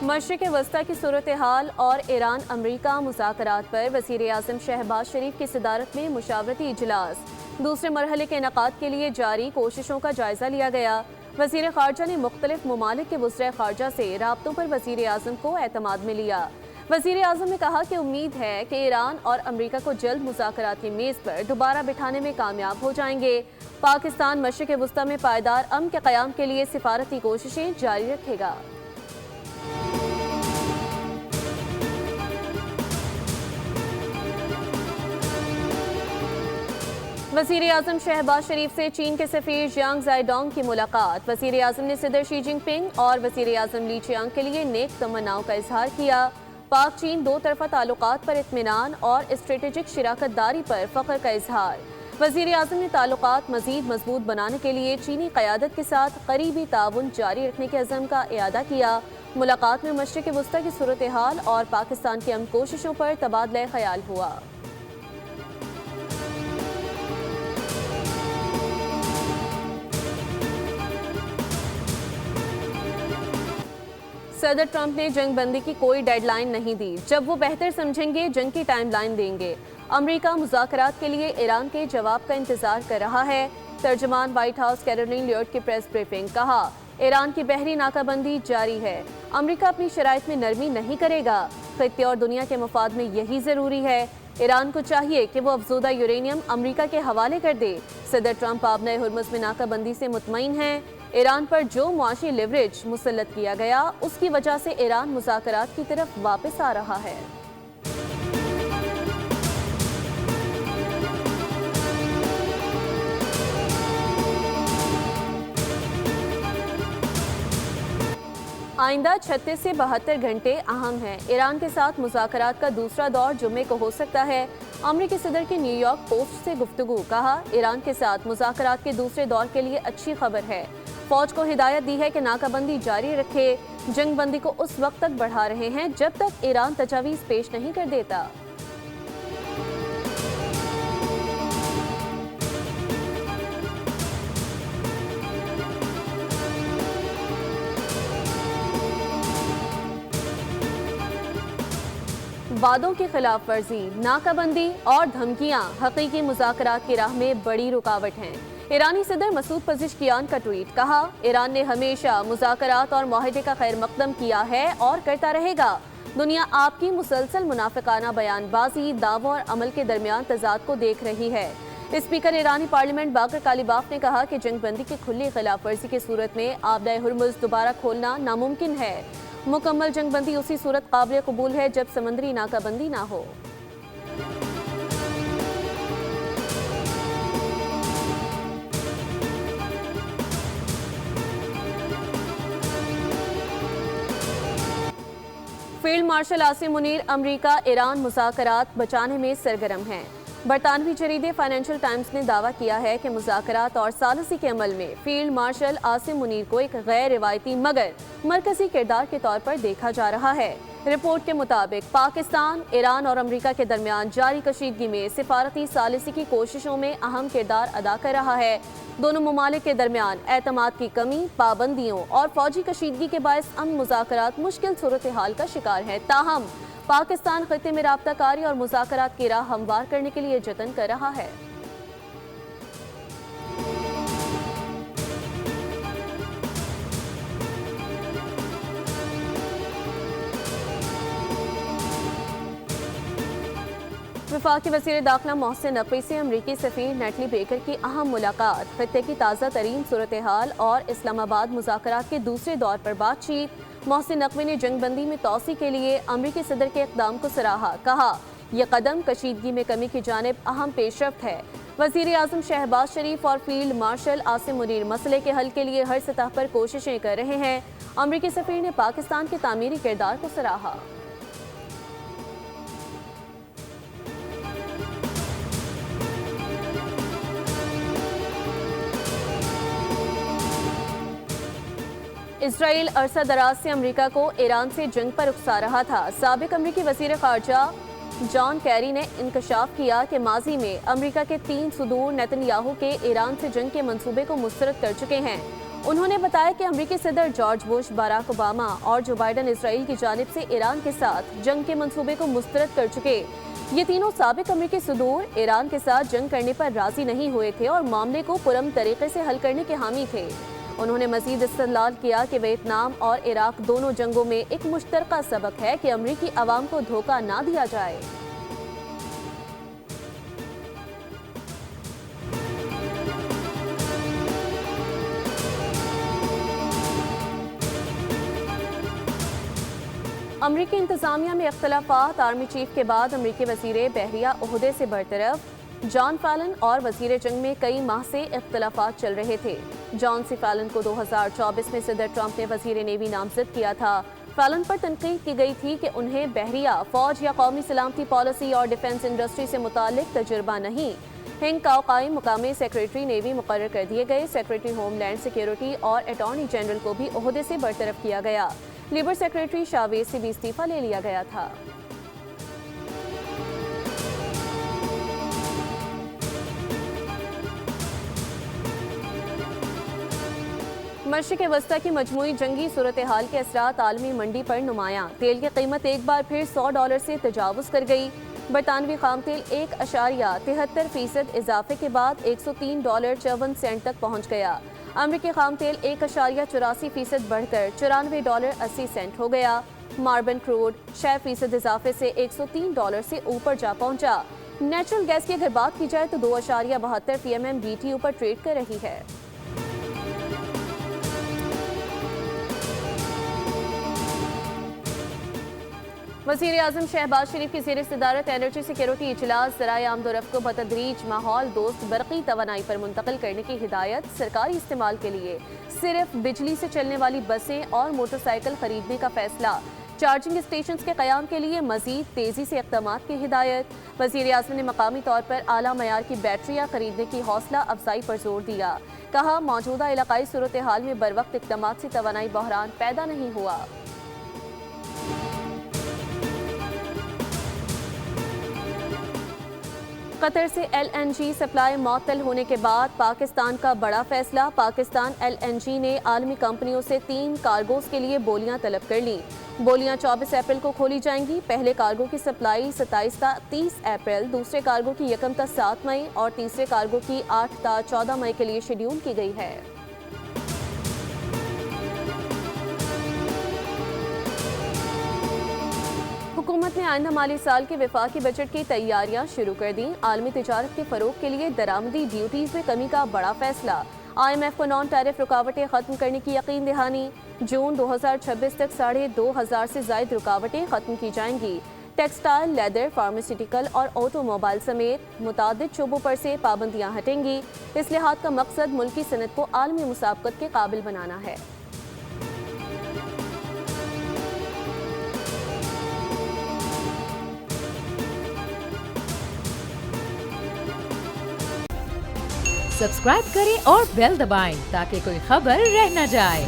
مشرق وسطی کی صورتحال اور ایران امریکہ مذاکرات پر وزیر اعظم شہباز شریف کی صدارت میں مشاورتی اجلاس دوسرے مرحلے کے انعقاد کے لیے جاری کوششوں کا جائزہ لیا گیا۔ وزیر خارجہ نے مختلف ممالک کے وزرائے خارجہ سے رابطوں پر وزیر اعظم کو اعتماد میں لیا۔ وزیر اعظم نے کہا کہ امید ہے کہ ایران اور امریکہ کو جلد مذاکرات کی میز پر دوبارہ بٹھانے میں کامیاب ہو جائیں گے۔ پاکستان مشرق وسطی میں پائیدار امن کے قیام کے لیے سفارتی کوششیں جاری رکھے گا۔ وزیر اعظم شہباز شریف سے چین کے سفیر ژیانگ زائیڈونگ کی ملاقات۔ وزیر اعظم نے صدر شی جن پنگ اور وزیر اعظم لی چیانگ کے لیے نیک تمناؤں کا اظہار کیا۔ پاک چین دو طرفہ تعلقات پر اطمینان اور اسٹریٹجک شراکت داری پر فخر کا اظہار۔ وزیر اعظم نے تعلقات مزید مضبوط بنانے کے لیے چینی قیادت کے ساتھ قریبی تعاون جاری رکھنے کے عزم کا اعادہ کیا۔ ملاقات میں مشرق وسطی کی صورتحال اور پاکستان کی امن کوششوں پر تبادلہ خیال ہوا۔ صدر ٹرمپ نے جنگ بندی کی کوئی ڈیڈ لائن نہیں دی۔ جب وہ بہتر سمجھیں گے جنگ کی ٹائم لائن دیں گے۔ امریکہ مذاکرات کے لیے ایران کے جواب کا انتظار کر رہا ہے۔ ترجمان وائٹ ہاؤس کیرولین لیوٹ کی پریس بریفنگ۔ کہا ایران کی بحری ناکہ بندی جاری ہے۔ امریکہ اپنی شرائط میں نرمی نہیں کرے گا۔ خطے اور دنیا کے مفاد میں یہی ضروری ہے۔ ایران کو چاہیے کہ وہ افزودہ یورینیم امریکہ کے حوالے کر دے۔ صدر ٹرمپ آبنۂ ہرمز میں ناکہ بندی سے مطمئن ہیں۔ ایران پر جو معاشی لیوریج مسلط کیا گیا اس کی وجہ سے ایران مذاکرات کی طرف واپس آ رہا ہے۔ آئندہ 36 سے 72 گھنٹے اہم ہیں۔ ایران کے ساتھ مذاکرات کا دوسرا دور جمعے کو ہو سکتا ہے۔ امریکی صدر کی نیو یارک پوسٹ سے گفتگو۔ کہا ایران کے ساتھ مذاکرات کے دوسرے دور کے لیے اچھی خبر ہے۔ فوج کو ہدایت دی ہے کہ ناکہ بندی جاری رکھے۔ جنگ بندی کو اس وقت تک بڑھا رہے ہیں جب تک ایران تجاویز پیش نہیں کر دیتا۔ وعدوں کی خلاف ورزی، ناکہ بندی اور دھمکیاں حقیقی مذاکرات کی راہ میں بڑی رکاوٹ ہیں۔ ایرانی صدر مسعود پزشکیان کا ٹویٹ۔ کہا ایران نے ہمیشہ مذاکرات اور معاہدے کا خیر مقدم کیا ہے اور کرتا رہے گا۔ دنیا آپ کی مسلسل منافقانہ بیان بازی، دعووں اور عمل کے درمیان تضاد کو دیکھ رہی ہے۔ اسپیکر ایرانی پارلیمنٹ باقر کالیباف نے کہا کہ جنگ بندی کی کھلی خلاف ورزی کی صورت میں آبدۂ ہرمز دوبارہ کھولنا ناممکن ہے۔ مکمل جنگ بندی اسی صورت قابل قبول ہے جب سمندری ناکہ بندی نہ ہو۔ فیلڈ مارشل عاصم منیر امریکہ ایران مذاکرات بچانے میں سرگرم ہیں۔ برطانوی جریدے فائنینشل ٹائمز نے دعویٰ کیا ہے کہ مذاکرات اور ثالثی کے عمل میں فیلڈ مارشل عاصم منیر کو ایک غیر روایتی مگر مرکزی کردار کے طور پر دیکھا جا رہا ہے۔ رپورٹ کے مطابق پاکستان، ایران اور امریکہ کے درمیان جاری کشیدگی میں سفارتی ثالثی کی کوششوں میں اہم کردار ادا کر رہا ہے۔ دونوں ممالک کے درمیان اعتماد کی کمی، پابندیوں اور فوجی کشیدگی کے باعث امن مذاکرات مشکل صورتحال کا شکار ہیں۔ تاہم پاکستان خطے میں رابطہ کاری اور مذاکرات کی راہ ہموار کرنے کے لیے جتن کر رہا ہے۔ وفاقی وزیر داخلہ محسن نقوی سے امریکی سفیر نیٹلی بیکر کی اہم ملاقات۔ خطے کی تازہ ترین صورتحال اور اسلام آباد مذاکرات کے دوسرے دور پر بات چیت۔ محسن نقوی نے جنگ بندی میں توسیع کے لیے امریکی صدر کے اقدام کو سراہا۔ کہا یہ قدم کشیدگی میں کمی کی جانب اہم پیش رفت ہے۔ وزیر اعظم شہباز شریف اور فیلڈ مارشل عاصم منیر مسئلے کے حل کے لیے ہر سطح پر کوششیں کر رہے ہیں۔ امریکی سفیر نے پاکستان کے تعمیری کردار کو سراہا۔ اسرائیل عرصہ دراز سے امریکہ کو ایران سے جنگ پر اکسا رہا تھا۔ سابق امریکی وزیر خارجہ جان کیری نے انکشاف کیا کہ ماضی میں امریکہ کے 3 صدور نیتن یاہو کے ایران سے جنگ کے منصوبے کو مسترد کر چکے ہیں۔ انہوں نے بتایا کہ امریکی صدر جارج بش، باراک اوباما اور جو بائیڈن اسرائیل کی جانب سے ایران کے ساتھ جنگ کے منصوبے کو مسترد کر چکے۔ یہ تینوں سابق امریکی صدور ایران کے ساتھ جنگ کرنے پر راضی نہیں ہوئے تھے اور معاملے کو پرامن طریقے سے حل کرنے کے حامی تھے۔ انہوں نے مزید استدلال کیا کہ ویتنام اور عراق دونوں جنگوں میں ایک مشترکہ سبق ہے کہ امریکی عوام کو دھوکہ نہ دیا جائے۔ امریکی انتظامیہ میں اختلافات، آرمی چیف کے بعد امریکی وزیر بحریہ عہدے سے برطرف جان فیلن اور وزیر جنگ میں کئی ماہ سے اختلافات چل رہے تھے۔ جان سی فیلن کو 2024 میں صدر ٹرمپ نے وزیر نیوی نامزد کیا تھا۔ فیلن پر تنقید کی گئی تھی کہ انہیں بحریہ، فوج یا قومی سلامتی پالیسی اور ڈیفنس انڈسٹری سے متعلق تجربہ نہیں۔ ہنگ کاؤ قائم مقامی سیکریٹری نیوی مقرر کر دیے گئے۔ سیکریٹری ہوم لینڈ سیکیورٹی اور اٹارنی جنرل کو بھی عہدے سے برطرف کیا گیا۔ لیبر سیکریٹری شاویز سے بھی استعفیٰ لے لیا گیا تھا۔ مشرق وسطی کی مجموعی جنگی صورتحال کے اثرات عالمی منڈی پر نمایاں۔ تیل کی قیمت ایک بار پھر $100 سے تجاوز کر گئی۔ برطانوی خام تیل 1.73% اضافے کے بعد $103.54 تک پہنچ گیا۔ امریکی خام تیل 1.84% بڑھ کر $94.80 ہو گیا۔ ماربن کروڈ 6% اضافے سے $103 سے اوپر جا پہنچا۔ نیچرل گیس کی اگر بات کی جائے تو 2.72 PMM BTU پر ٹریڈ کر رہی ہے۔ وزیر اعظم شہباز شریف کی زیر صدارت انرجی سیکیورٹی اجلاس ذرائع آمد و رفت کو بتدریج ماحول دوست برقی توانائی پر منتقل کرنے کی ہدایت۔ سرکاری استعمال کے لیے صرف بجلی سے چلنے والی بسیں اور موٹر سائیکل خریدنے کا فیصلہ۔ چارجنگ اسٹیشنز کے قیام کے لیے مزید تیزی سے اقدامات کی ہدایت۔ وزیر اعظم نے مقامی طور پر اعلیٰ معیار کی بیٹریاں خریدنے کی حوصلہ افزائی پر زور دیا۔ کہا موجودہ علاقائی صورتحال میں بروقت اقدامات سے توانائی بحران پیدا نہیں ہوا۔ قطر سے LNG سپلائی معطل ہونے کے بعد پاکستان کا بڑا فیصلہ۔ پاکستان LNG نے عالمی کمپنیوں سے 3 کارگوز کے لیے بولیاں طلب کر لیں۔ بولیاں 24 اپریل کو کھولی جائیں گی۔ پہلے کارگو کی سپلائی 27 تا 30 اپریل، دوسرے کارگو کی 1 تا 7 مئی اور تیسرے کارگو کی 8 تا 14 مئی کے لیے شیڈول کی گئی ہے۔ حکومت نے آئندہ مالی سال کے وفاقی بجٹ کی تیاریاں شروع کر دیں۔ عالمی تجارت کے فروغ کے لیے درآمدی ڈیوٹیز میں کمی کا بڑا فیصلہ۔ IMF کو نان ٹیرف رکاوٹیں ختم کرنے کی یقین دہانی۔ جون 2026 تک 2500 سے زائد رکاوٹیں ختم کی جائیں گی۔ ٹیکسٹائل، لیدر، فارماسیوٹیکل اور آٹو موبائل سمیت متعدد شعبوں پر سے پابندیاں ہٹیں گی۔ اصلاحات کا مقصد ملکی صنعت کو عالمی مسابقت کے قابل بنانا ہے۔ سبسکرائب کریں اور بیل دبائیں تاکہ کوئی خبر رہ نہ جائے۔